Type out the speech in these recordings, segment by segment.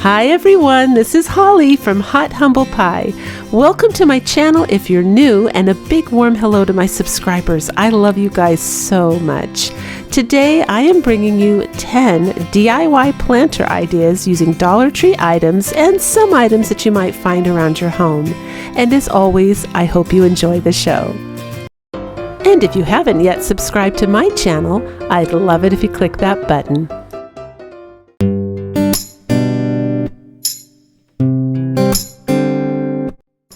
Hi everyone, this is Holly from Hot Humble Pie. Welcome to my channel if you're new, and a big warm hello to my subscribers. I love you guys so much. Today I am bringing you 10 DIY planter ideas using Dollar Tree items and some items that you might find around your home. And as always, I hope you enjoy the show. And if you haven't yet subscribed to my channel, I'd love it if you click that button.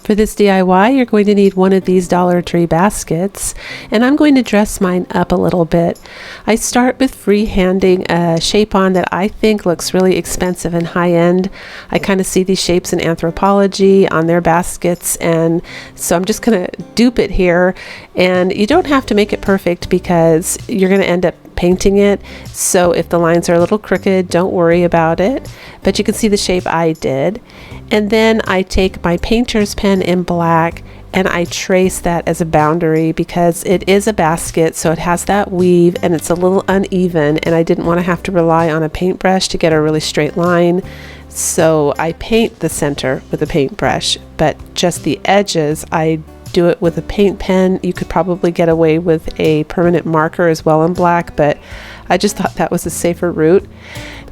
For this DIY, you're going to need one of these Dollar Tree baskets, and I'm going to dress mine up a little bit. I start with freehanding a shape on that I think looks really expensive and high-end. I kind of see these shapes in Anthropologie on their baskets, and so I'm just going to dupe it here. And you don't have to make it perfect because you're going to end up painting it, so if the lines are a little crooked, don't worry about it, but you can see the shape I did. And then I take my painter's pen in black and I trace that as a boundary because it is a basket, so it has that weave and it's a little uneven, and I didn't want to have to rely on a paintbrush to get a really straight line. So I paint the center with a paintbrush, but just the edges I do it with a paint pen. You could probably get away with a permanent marker as well in black, but I just thought that was a safer route.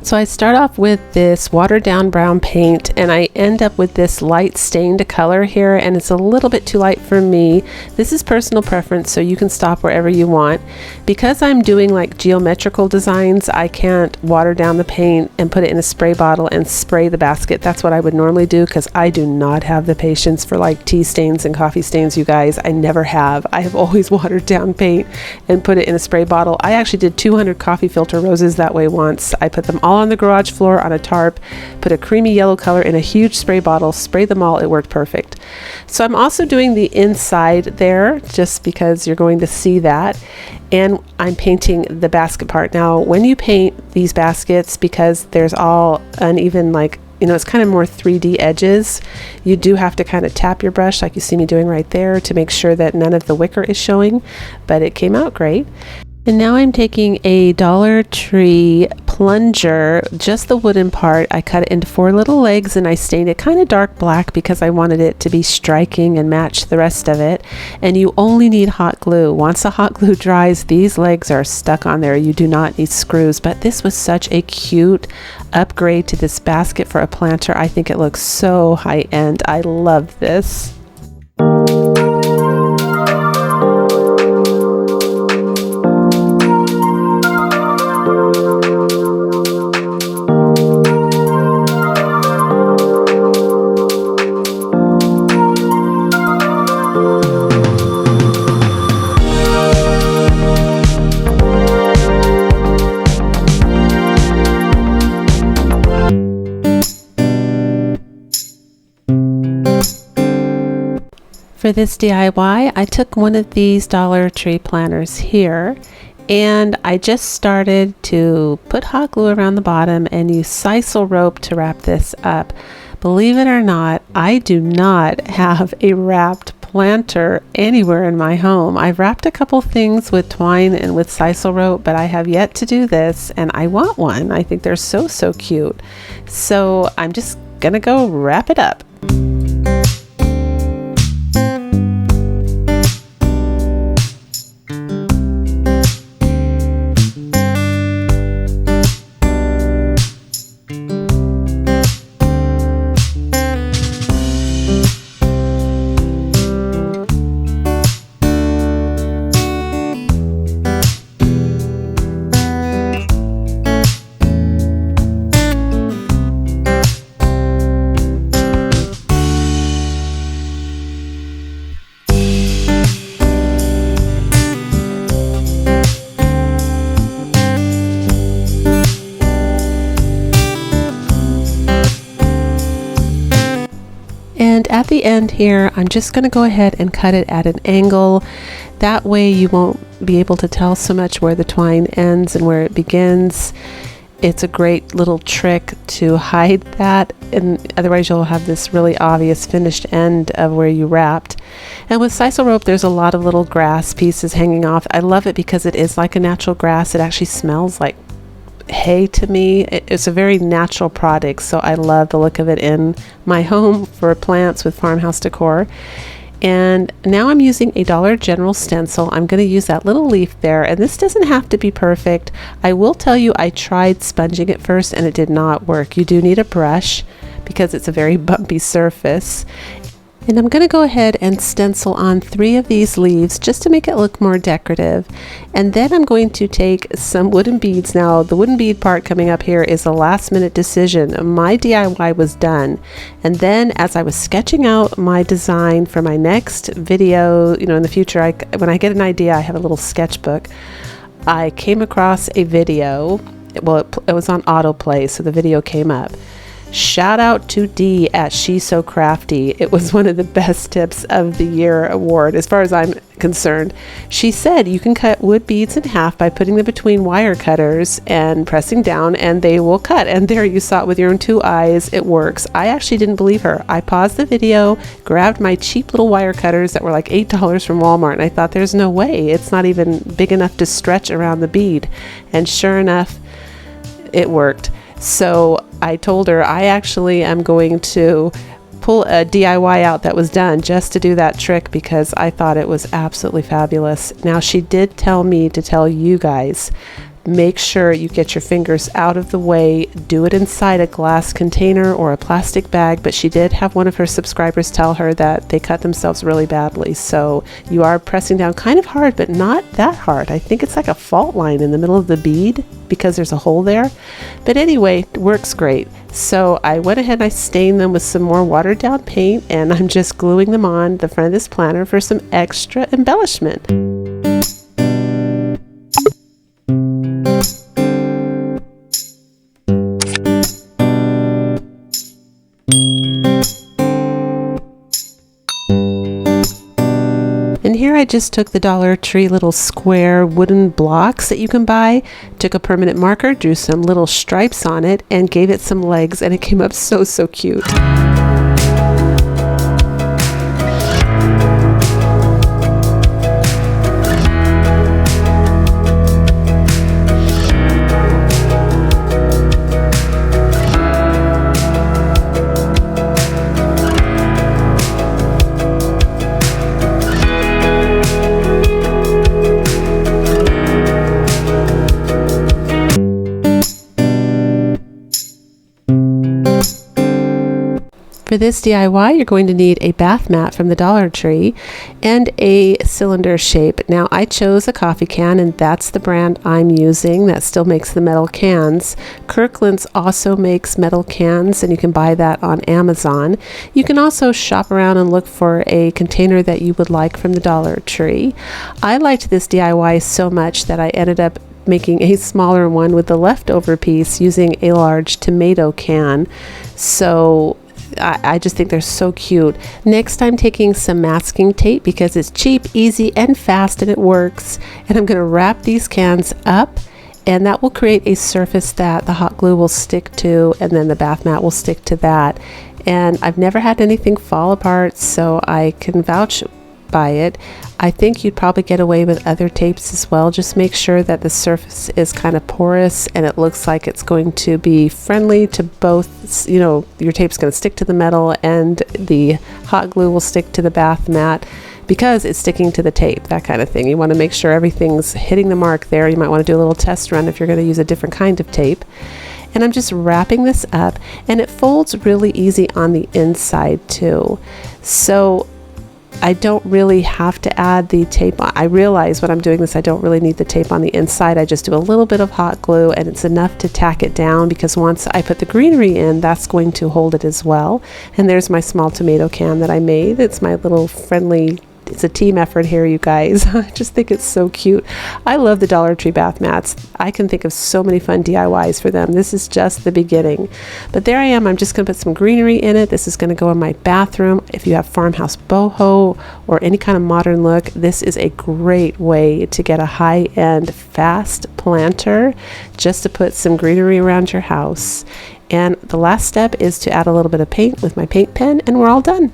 So I start off with this watered down brown paint, and I end up with this light stained color here, and it's a little bit too light for me. This is personal preference, so you can stop wherever you want. Because I'm doing like geometrical designs, I can't water down the paint and put it in a spray bottle and spray the basket. That's what I would normally do, because I do not have the patience for like tea stains and coffee stains, you guys. I never have. I have always watered down paint and put it in a spray bottle. I actually did 200 coffee filter roses that way once. I put them all on the garage floor on a tarp, put a creamy yellow color in a huge spray bottle, sprayed them all. It worked perfect. So I'm also doing the inside there just because you're going to see that, and I'm painting the basket part. Now when you paint these baskets, because there's all uneven, like, you know, it's kind of more 3D edges, you do have to kind of tap your brush like you see me doing right there to make sure that none of the wicker is showing, but it came out great. And now I'm taking a Dollar Tree plunger, just the wooden part. I cut it into 4 little legs and I stained it kind of dark black because I wanted it to be striking and match the rest of it. And you only need hot glue. Once the hot glue dries, these legs are stuck on there. You do not need screws, but this was such a cute upgrade to this basket for a planter. I think it looks so high-end. I love this. For this DIY, I took one of these Dollar Tree planters here, and I just started to put hot glue around the bottom and use sisal rope to wrap this up. Believe it or not, I do not have a wrapped planter anywhere in my home. I've wrapped a couple things with twine and with sisal rope, but I have yet to do this, and I want one. I think they're so cute. So I'm just gonna go wrap it up. And at the end here, I'm just going to go ahead and cut it at an angle. That way you won't be able to tell so much where the twine ends and where it begins. It's a great little trick to hide that, and otherwise you'll have this really obvious finished end of where you wrapped. And with sisal rope, there's a lot of little grass pieces hanging off. I love it because it is like a natural grass. It actually smells like hay to me. It's a very natural product, so I love the look of it in my home for plants with farmhouse decor. And now I'm using a Dollar General stencil. I'm going to use that little leaf there, and this doesn't have to be perfect. I will tell you, I tried sponging it first and it did not work. You do need a brush because it's a very bumpy surface. And I'm going to go ahead and stencil on 3 of these leaves just to make it look more decorative. And then I'm going to take some wooden beads. Now, the wooden bead part coming up here is a last minute decision. My DIY was done. And then as I was sketching out my design for my next video, in the future, when I get an idea, I have a little sketchbook. I came across a video. Well, it was on autoplay, so the video came up. Shout out to Dee at She's So Crafty. It was one of the best tips of the year award as far as I'm concerned. She said you can cut wood beads in half by putting them between wire cutters and pressing down, and they will cut. And there, you saw it with your own 2 eyes. It works. I actually didn't believe her. I paused the video, grabbed my cheap little wire cutters that were like $8 from Walmart, and I thought, there's no way. It's not even big enough to stretch around the bead. And sure enough, it worked. So I told her I actually am going to pull a DIY out that was done just to do that trick because I thought it was absolutely fabulous. Now, she did tell me to tell you guys, make sure you get your fingers out of the way, do it inside a glass container or a plastic bag, but she did have one of her subscribers tell her that they cut themselves really badly. So you are pressing down kind of hard, but not that hard. I think it's like a fault line in the middle of the bead because there's a hole there. But anyway, it works great. So I went ahead and I stained them with some more watered down paint, and I'm just gluing them on the front of this planner for some extra embellishment. And here I just took the Dollar Tree little square wooden blocks that you can buy, took a permanent marker, drew some little stripes on it, and gave it some legs, and it came up so cute. For this DIY, you're going to need a bath mat from the Dollar Tree and a cylinder shape. Now, I chose a coffee can, and that's the brand I'm using that still makes the metal cans. Kirkland's also makes metal cans, and you can buy that on Amazon. You can also shop around and look for a container that you would like from the Dollar Tree. I liked this DIY so much that I ended up making a smaller one with the leftover piece using a large tomato can. So I just think they're so cute. Next, I'm taking some masking tape because it's cheap, easy, and fast, and it works. And I'm going to wrap these cans up, and that will create a surface that the hot glue will stick to, and then the bath mat will stick to that. And I've never had anything fall apart, so I can vouch by it. I think you'd probably get away with other tapes as well. Just make sure that the surface is kind of porous and it looks like it's going to be friendly to both. Your tape's going to stick to the metal and the hot glue will stick to the bath mat because it's sticking to the tape, that kind of thing. You want to make sure everything's hitting the mark there. You might want to do a little test run if you're going to use a different kind of tape. And I'm just wrapping this up, and it folds really easy on the inside too. So I don't really have to add the tape on. I realize when I'm doing this, I don't really need the tape on the inside. I just do a little bit of hot glue, and it's enough to tack it down because once I put the greenery in, that's going to hold it as well. And there's my small tomato can that I made. It's my little friendly, it's a team effort here, you guys. I just think it's so cute. I love the Dollar Tree bath mats. I can think of so many fun DIYs for them. This is just the beginning. But there I am. I'm just going to put some greenery in it. This is going to go in my bathroom. If you have farmhouse boho or any kind of modern look, this is a great way to get a high-end fast planter just to put some greenery around your house. And the last step is to add a little bit of paint with my paint pen, and we're all done.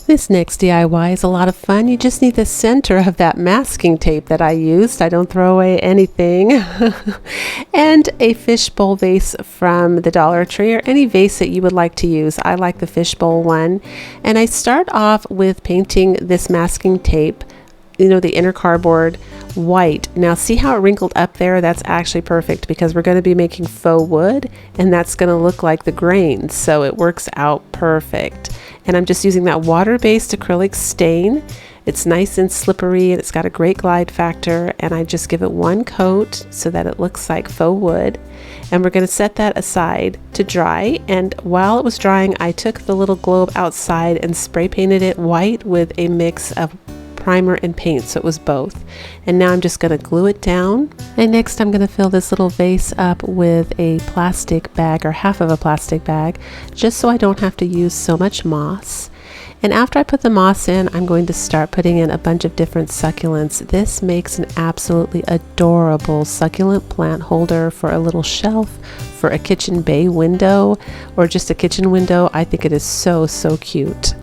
This next DIY is a lot of fun. You just need the center of that masking tape that I used. I don't throw away anything. And a fishbowl vase from the Dollar Tree, or any vase that you would like to use. I like the fishbowl one. And I start off with painting this masking tape, the inner cardboard, white. Now see how it wrinkled up there? That's actually perfect because we're going to be making faux wood, and that's going to look like the grains, so it works out perfect. And I'm just using that water-based acrylic stain. It's nice and slippery, and it's got a great glide factor, and I just give it one coat so that it looks like faux wood. And we're going to set that aside to dry, and while it was drying, I took the little globe outside and spray painted it white with a mix of primer and paint, so it was both. And now I'm just going to glue it down. And next I'm going to fill this little vase up with a plastic bag, or half of a plastic bag, just so I don't have to use so much moss. And after I put the moss in, I'm going to start putting in a bunch of different succulents. This makes an absolutely adorable succulent plant holder for a little shelf, for a kitchen bay window, or just a kitchen window. I think it is so, so cute.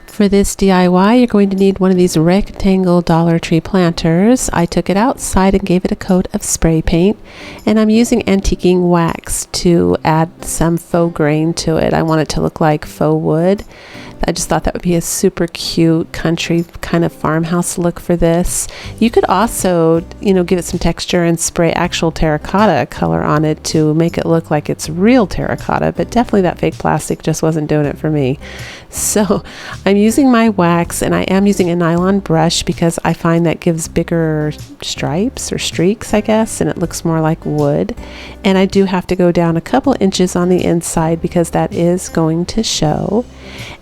For this DIY, you're going to need one of these rectangle Dollar Tree planters. I took it outside and gave it a coat of spray paint, and I'm using antiquing wax to add some faux grain to it. I want it to look like faux wood. I just thought that would be a super cute country kind of farmhouse look for this. You could also, give it some texture and spray actual terracotta color on it to make it look like it's real terracotta, but definitely that fake plastic just wasn't doing it for me. So I'm using my wax, and I am using a nylon brush because I find that gives bigger stripes or streaks, I guess, and it looks more like wood. And I do have to go down a couple inches on the inside because that is going to show.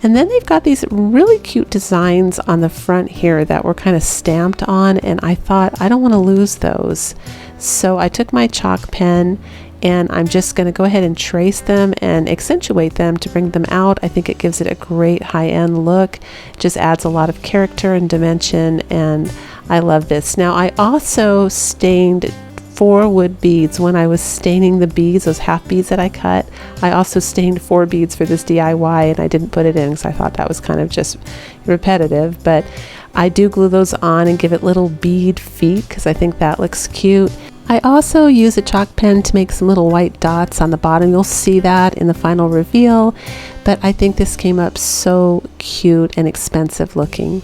And then they've got these really cute designs on the front here that were kind of stamped on, and I thought I don't want to lose those. So I took my chalk pen, and I'm just going to go ahead and trace them and accentuate them to bring them out. I think it gives it a great high-end look. It just adds a lot of character and dimension, and I love this. Now I also stained 4 wood beads when I was staining the beads, those half beads that I cut. I also stained 4 beads for this DIY, and I didn't put it in because I thought that was kind of just repetitive, but I do glue those on and give it little bead feet because I think that looks cute. I also use a chalk pen to make some little white dots on the bottom. You'll see that in the final reveal, but I think this came up so cute and expensive looking.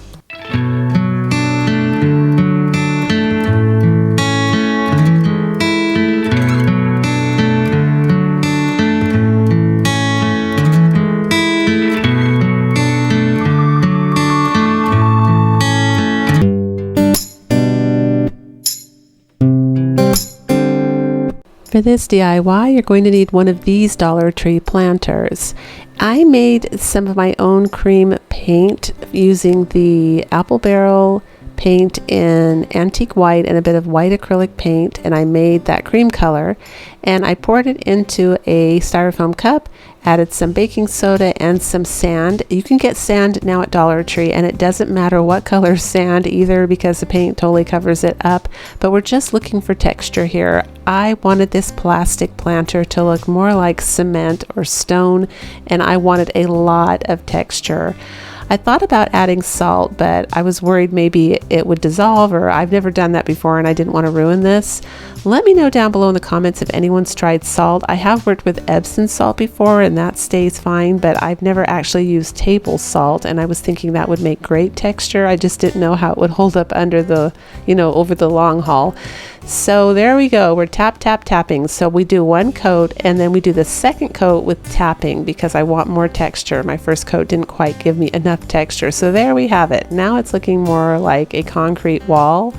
For this DIY, you're going to need one of these Dollar Tree planters. I made some of my own cream paint using the apple barrel paint in antique white and a bit of white acrylic paint, and I made that cream color, and I poured it into a styrofoam cup, added some baking soda and some sand. You can get sand now at Dollar Tree, and it doesn't matter what color sand either because the paint totally covers it up, but we're just looking for texture here. I wanted this plastic planter to look more like cement or stone, and I wanted a lot of texture. I thought about adding salt, but I was worried maybe it would dissolve, or I've never done that before and I didn't want to ruin this. Let me know down below in the comments if anyone's tried salt. I have worked with Epsom salt before and that stays fine, but I've never actually used table salt, and I was thinking that would make great texture. I just didn't know how it would hold up under the, over the long haul. So there we go. We're tapping. So we do one coat and then we do the second coat with tapping because I want more texture. My first coat didn't quite give me enough texture. So there we have it. Now it's looking more like a concrete wall.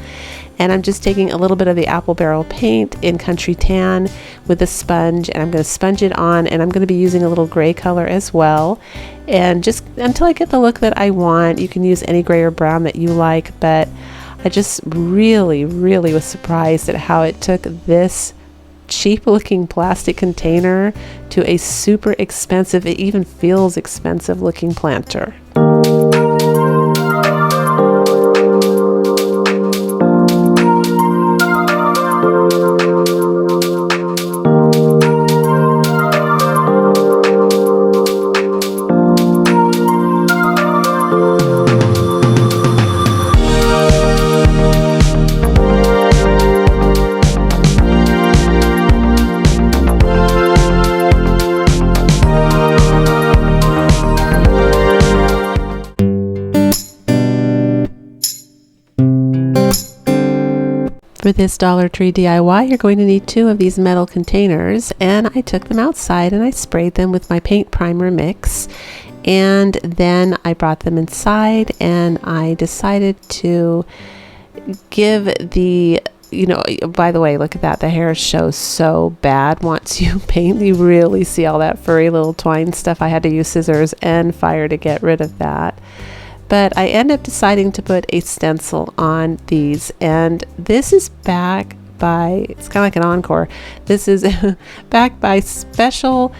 And I'm just taking a little bit of the apple barrel paint in Country Tan with a sponge, and I'm going to sponge it on, and I'm going to be using a little gray color as well. And just until I get the look that I want, you can use any gray or brown that you like, but I just really was surprised at how it took this cheap looking plastic container to a super expensive, it even feels expensive looking planter. For this Dollar Tree DIY, you're going to need 2 of these metal containers, and I took them outside and I sprayed them with my paint primer mix, and then I brought them inside and I decided to give the, by the way, look at that, the hair shows so bad once you paint. You really see all that furry little twine stuff. I had to use scissors and fire to get rid of that. But I end up deciding to put a stencil on these, and this is backed by, it's kind of like an encore. This is backed by special,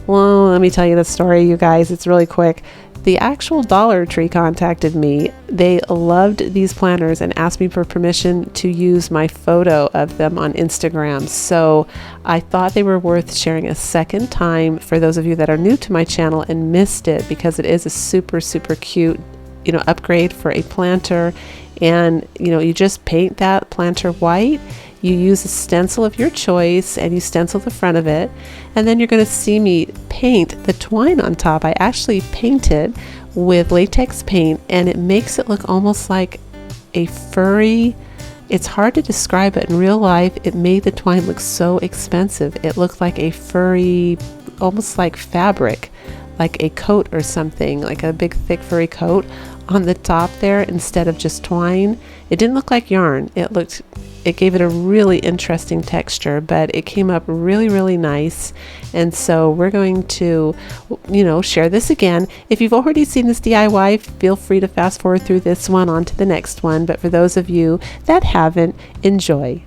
well, let me tell you the story, you guys. It's really quick. The actual Dollar Tree contacted me. They loved these planners and asked me for permission to use my photo of them on Instagram. So I thought they were worth sharing a second time for those of you that are new to my channel and missed it, because it is a super cute, upgrade for a planter. And you just paint that planter white. You use a stencil of your choice and you stencil the front of it, and then you're going to see me paint the twine on top. I actually painted with latex paint, and it makes it look almost like a furry, it's hard to describe, but in real life it made the twine look so expensive. It looked like a furry, almost like fabric, like a coat or something, like a big thick furry coat on the top there instead of just twine. It didn't look like yarn. It gave it a really interesting texture, but it came up really nice. And so we're going to, share this again. If you've already seen this DIY, feel free to fast forward through this one on to the next one. But for those of you that haven't, enjoy.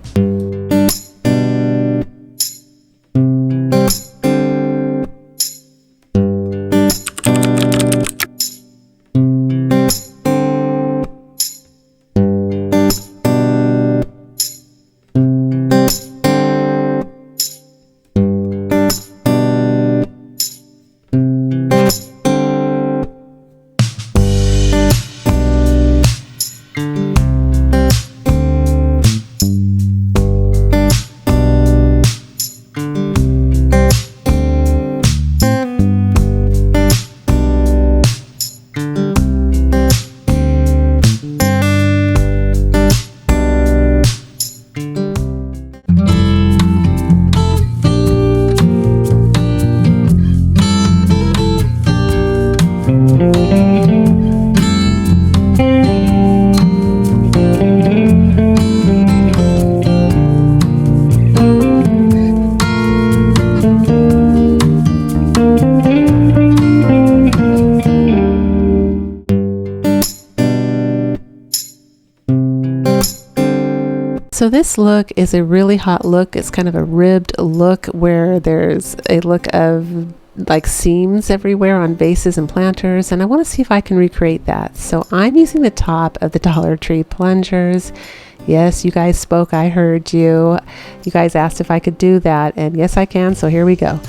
So this look is a really hot look. It's kind of a ribbed look where there's a look of like seams everywhere on bases and planters, and I want to see if I can recreate that. So I'm using the top of the Dollar Tree plungers. Yes, you guys spoke, I heard you. You guys asked if I could do that, and yes I can, so here we go.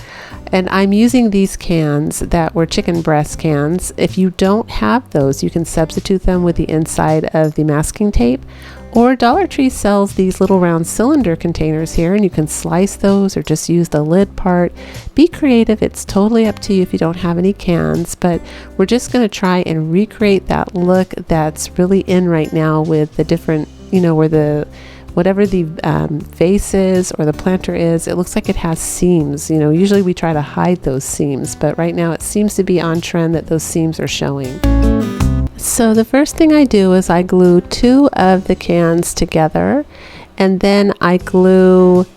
And I'm using these cans that were chicken breast cans. If you don't have those, you can substitute them with the inside of the masking tape. Or Dollar Tree sells these little round cylinder containers here, and you can slice those or just use the lid part. Be creative. It's totally up to you if you don't have any cans, but we're just going to try and recreate that look that's really in right now with the different, where the whatever the face is or the planter is, it looks like it has seams. Usually we try to hide those seams, but right now it seems to be on trend that those seams are showing. So the first thing I do is I glue 2 of the cans together, and then I glue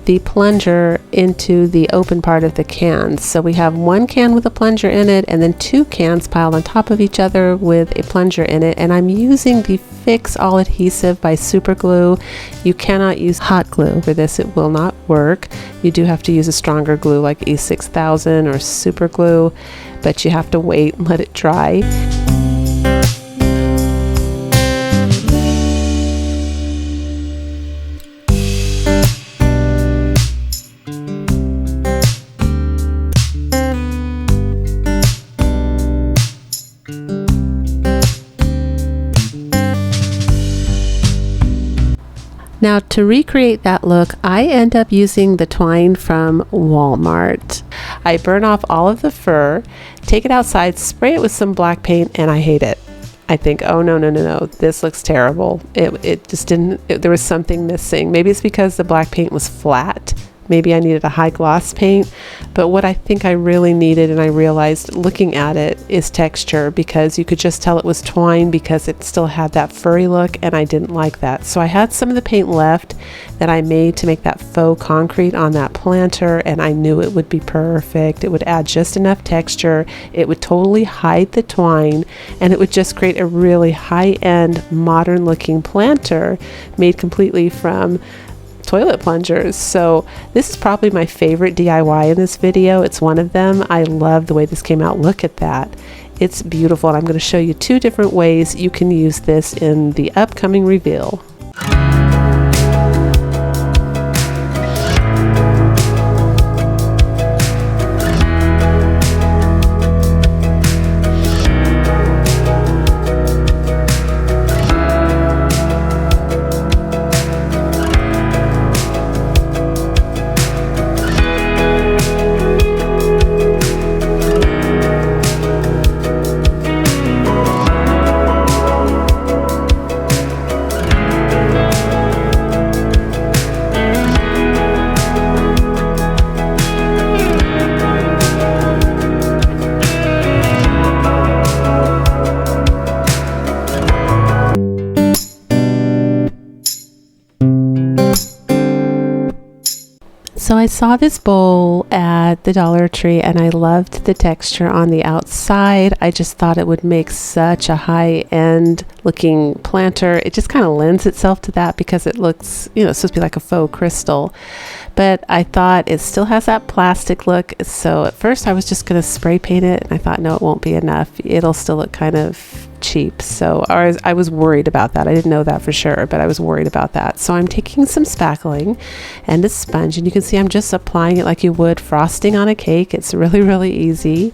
the plunger into the open part of the can. So we have one can with a plunger in it and then two cans piled on top of each other with a plunger in it. And I'm using the Fix All Adhesive by Super Glue. You cannot use hot glue for this, it will not work. You do have to use a stronger glue like E6000 or Super Glue, but you have to wait and let it dry. Now to recreate that look, I end up using the twine from Walmart. I burn off all of the fur, take it outside, spray it with some black paint, and I hate it. I think, oh no, this looks terrible. It just didn't, there was something missing. Maybe it's because the black paint was flat. Maybe I needed a high gloss paint, but what I think I really needed, and I realized looking at it, is texture, because you could just tell it was twine because it still had that furry look, and I didn't like that. So I had some of the paint left that I made to make that faux concrete on that planter, and I knew it would be perfect. It would add just enough texture, it would totally hide the twine, and it would just create a really high-end, modern-looking planter made completely from toilet plungers. So this is probably my favorite DIY in this video. It's one of them. I love the way this came out. Look at that. It's beautiful, and I'm going to show you two different ways you can use this in the upcoming reveal. So I saw this bowl at the Dollar Tree and I loved the texture on the outside. I just thought it would make such a high-end looking planter. It just kind of lends itself to that because it looks, you know, it's supposed to be like a faux crystal. But I thought it still has that plastic look. So at first I was just going to spray paint it, and I thought, no, it won't be enough. It'll still look kind of cheap. So I was worried about that. I didn't know that for sure, but I was worried about that. So I'm taking some spackling and a sponge, and you can see I'm just applying it like you would frosting on a cake. It's really, really easy.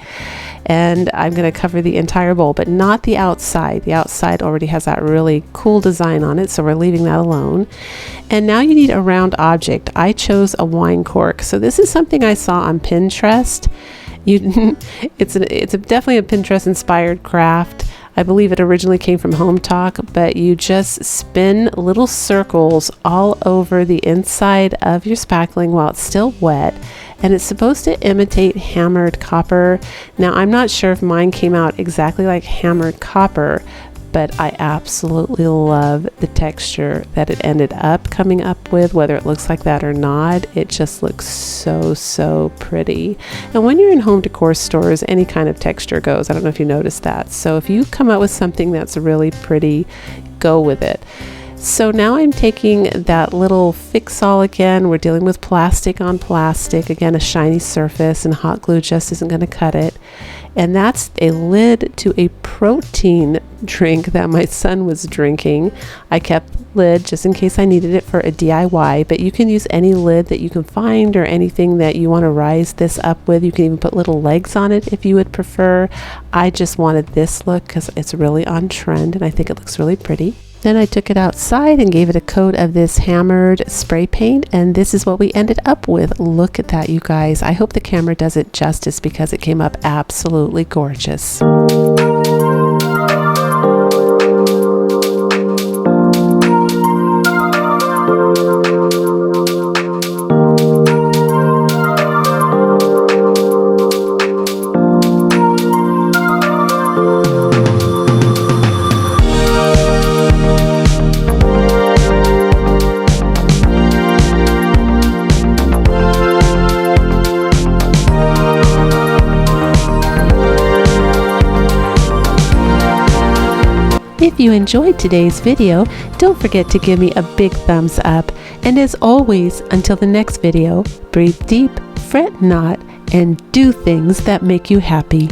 And I'm going to cover the entire bowl, but not the outside. The outside already has that really cool design on it, so we're leaving that alone. And now you need a round object. I chose a wine cork. So this is something I saw on Pinterest. It's definitely a Pinterest inspired craft. I believe it originally came from Home Talk, but you just spin little circles all over the inside of your spackling while it's still wet, and it's supposed to imitate hammered copper. Now, I'm not sure if mine came out exactly like hammered copper, but I absolutely love the texture that it ended up coming up with, whether it looks like that or not. It just looks so, so pretty. And when you're in home decor stores, any kind of texture goes. I don't know if you noticed that. So if you come up with something that's really pretty, go with it. So now I'm taking that little fix-all again. We're dealing with plastic on plastic. Again, a shiny surface, and hot glue just isn't going to cut it. And that's a lid to a protein drink that my son was drinking. I kept the lid just in case I needed it for a DIY, but you can use any lid that you can find or anything that you want to rise this up with. You can even put little legs on it if you would prefer. I just wanted this look because it's really on trend and I think it looks really pretty. Then I took it outside and gave it a coat of this hammered spray paint, and this is what we ended up with. Look at that, you guys. I hope the camera does it justice because it came up absolutely gorgeous. If you enjoyed today's video, don't forget to give me a big thumbs up. And as always, until the next video, breathe deep, fret not, and do things that make you happy.